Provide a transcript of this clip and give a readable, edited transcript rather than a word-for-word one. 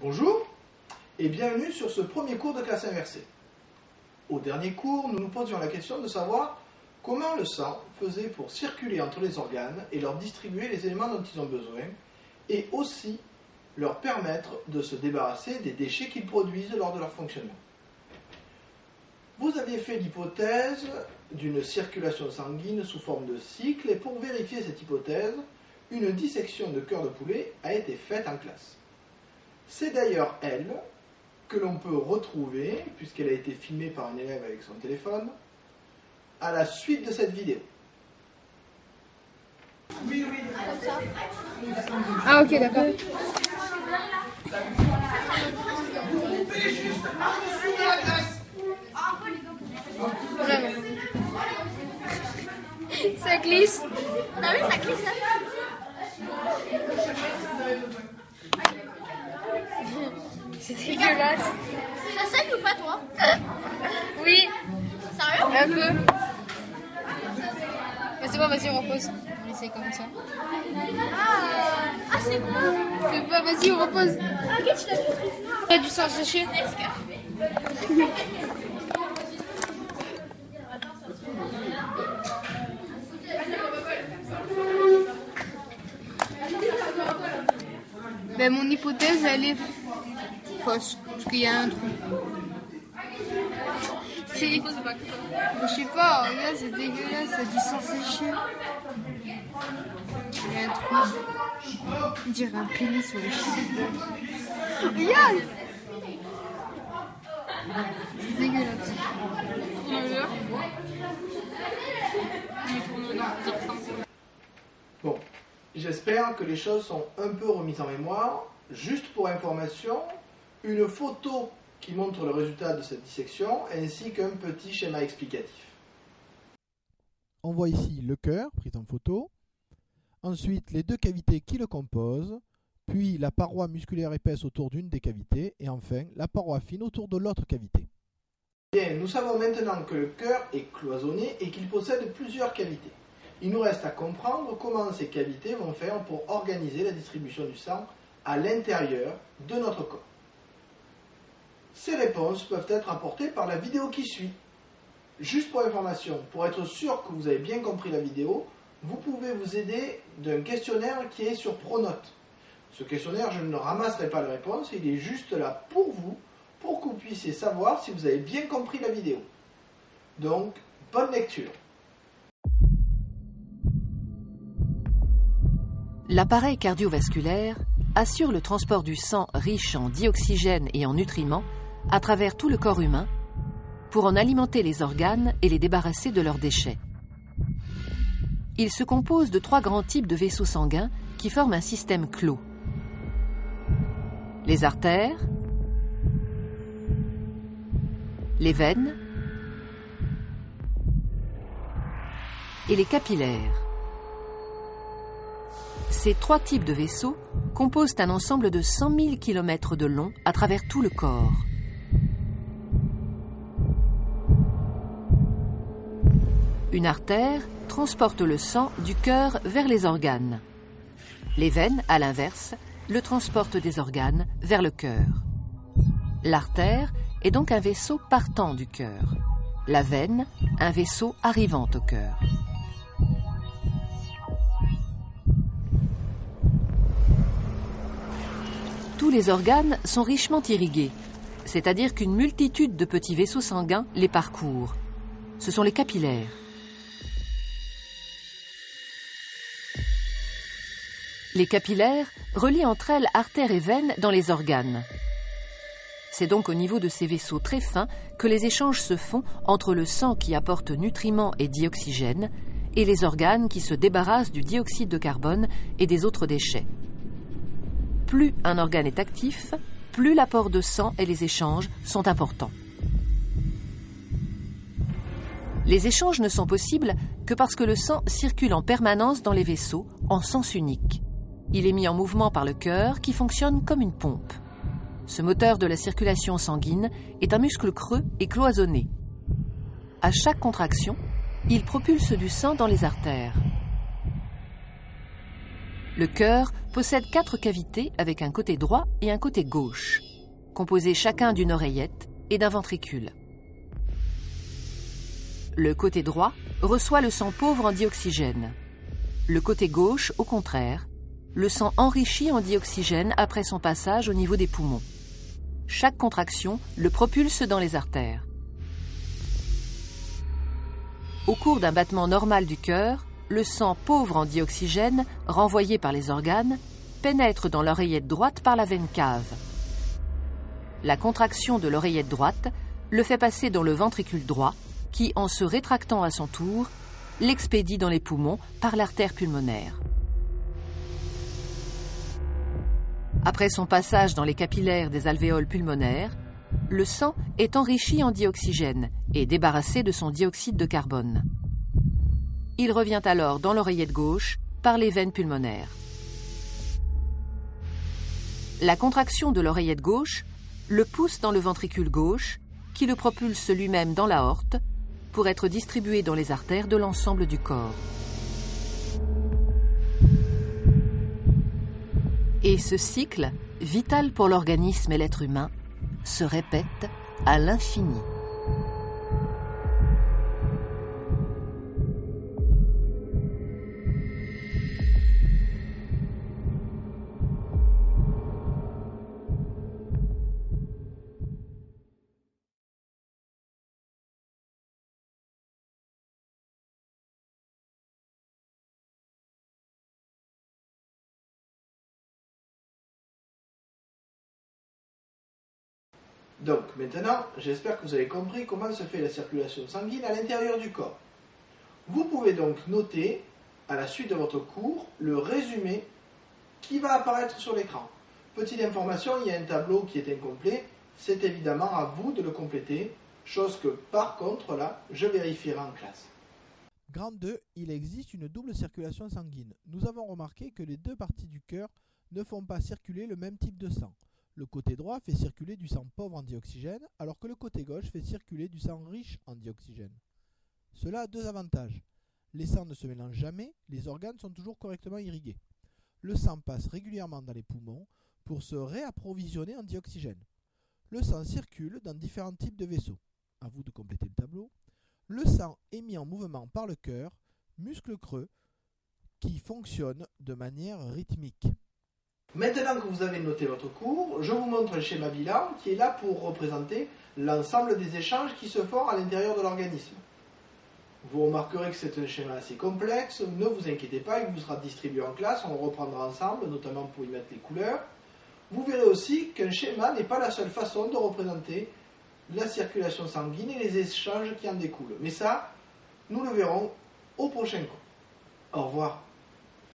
Bonjour et bienvenue sur ce premier cours de classe inversée. Au dernier cours, nous nous posions la question de savoir comment le sang faisait pour circuler entre les organes et leur distribuer les éléments dont ils ont besoin et aussi leur permettre de se débarrasser des déchets qu'ils produisent lors de leur fonctionnement. Vous aviez fait l'hypothèse d'une circulation sanguine sous forme de cycle et pour vérifier cette hypothèse, une dissection de cœur de poulet a été faite en classe. C'est d'ailleurs elle que l'on peut retrouver, puisqu'elle a été filmée par un élève avec son téléphone, à la suite de cette vidéo. Oui. Ah ok, d'accord. Vraiment. Ça glisse. Ah oui, ça glisse. C'est dégueulasse. Ça saigne ou pas, toi? Oui, Sérieux? un peu. Mais c'est bon, vas-y, on repose. On essaye comme ça. Ah, c'est quoi? Fais pas, vas-y, on repose. Ah, ok, tu l'as vu. T'as du sang séché. Ben, mon hypothèse, elle est fausse, parce qu'il y a un trou. C'est... Je sais pas, regarde, c'est dégueulasse, ça a du sang séché. Il y a un trou. On dirait un pénis sur le chien. Regarde! C'est dégueulasse. Bon, j'espère que les choses sont un peu remises en mémoire. Juste pour information, une photo qui montre le résultat de cette dissection ainsi qu'un petit schéma explicatif. On voit ici le cœur pris en photo, ensuite les deux cavités qui le composent, puis la paroi musculaire épaisse autour d'une des cavités et enfin la paroi fine autour de l'autre cavité. Bien, nous savons maintenant que le cœur est cloisonné et qu'il possède plusieurs cavités. Il nous reste à comprendre comment ces cavités vont faire pour organiser la distribution du sang à l'intérieur de notre corps. Ces réponses peuvent être apportées par la vidéo qui suit. Juste pour information, pour être sûr que vous avez bien compris la vidéo, vous pouvez vous aider d'un questionnaire qui est sur Pronote. Ce questionnaire, je ne ramasserai pas les réponses, il est juste là pour vous, pour que vous puissiez savoir si vous avez bien compris la vidéo. Donc, bonne lecture. L'appareil cardiovasculaire assure le transport du sang riche en dioxygène et en nutriments à travers tout le corps humain pour en alimenter les organes et les débarrasser de leurs déchets. Il se compose de 3 grands types de vaisseaux sanguins qui forment un système clos. Les artères, les veines et les capillaires. Ces 3 types de vaisseaux composent un ensemble de 100 000 km de long à travers tout le corps. Une artère transporte le sang du cœur vers les organes. Les veines, à l'inverse, le transportent des organes vers le cœur. L'artère est donc un vaisseau partant du cœur. La veine, un vaisseau arrivant au cœur. Tous les organes sont richement irrigués, c'est-à-dire qu'une multitude de petits vaisseaux sanguins les parcourent. Ce sont les capillaires. Les capillaires relient entre elles artères et veines dans les organes. C'est donc au niveau de ces vaisseaux très fins que les échanges se font entre le sang qui apporte nutriments et dioxygène et les organes qui se débarrassent du dioxyde de carbone et des autres déchets. Plus un organe est actif, plus l'apport de sang et les échanges sont importants. Les échanges ne sont possibles que parce que le sang circule en permanence dans les vaisseaux en sens unique. Il est mis en mouvement par le cœur qui fonctionne comme une pompe. Ce moteur de la circulation sanguine est un muscle creux et cloisonné. À chaque contraction, il propulse du sang dans les artères. Le cœur possède 4 cavités avec un côté droit et un côté gauche, composés chacun d'une oreillette et d'un ventricule. Le côté droit reçoit le sang pauvre en dioxygène. Le côté gauche, au contraire, le sang enrichi en dioxygène après son passage au niveau des poumons. Chaque contraction le propulse dans les artères. Au cours d'un battement normal du cœur, le sang pauvre en dioxygène, renvoyé par les organes, pénètre dans l'oreillette droite par la veine cave. La contraction de l'oreillette droite le fait passer dans le ventricule droit, qui, en se rétractant à son tour, l'expédie dans les poumons par l'artère pulmonaire. Après son passage dans les capillaires des alvéoles pulmonaires, le sang est enrichi en dioxygène et débarrassé de son dioxyde de carbone. Il revient alors dans l'oreillette gauche par les veines pulmonaires. La contraction de l'oreillette gauche le pousse dans le ventricule gauche, qui le propulse lui-même dans l'aorte pour être distribué dans les artères de l'ensemble du corps. Et ce cycle, vital pour l'organisme et l'être humain, se répète à l'infini. Donc maintenant, j'espère que vous avez compris comment se fait la circulation sanguine à l'intérieur du corps. Vous pouvez donc noter, à la suite de votre cours, le résumé qui va apparaître sur l'écran. Petite information, il y a un tableau qui est incomplet, c'est évidemment à vous de le compléter, chose que par contre là, je vérifierai en classe. Grand 2, il existe une double circulation sanguine. Nous avons remarqué que les deux parties du cœur ne font pas circuler le même type de sang. Le côté droit fait circuler du sang pauvre en dioxygène, alors que le côté gauche fait circuler du sang riche en dioxygène. Cela a deux avantages. Les sangs ne se mélangent jamais, les organes sont toujours correctement irrigués. Le sang passe régulièrement dans les poumons pour se réapprovisionner en dioxygène. Le sang circule dans différents types de vaisseaux. À vous de compléter le tableau. Le sang est mis en mouvement par le cœur, muscle creux, qui fonctionne de manière rythmique. Maintenant que vous avez noté votre cours, je vous montre un schéma bilan qui est là pour représenter l'ensemble des échanges qui se font à l'intérieur de l'organisme. Vous remarquerez que c'est un schéma assez complexe, ne vous inquiétez pas, il vous sera distribué en classe, on le reprendra ensemble, notamment pour y mettre les couleurs. Vous verrez aussi qu'un schéma n'est pas la seule façon de représenter la circulation sanguine et les échanges qui en découlent. Mais ça, nous le verrons au prochain cours. Au revoir.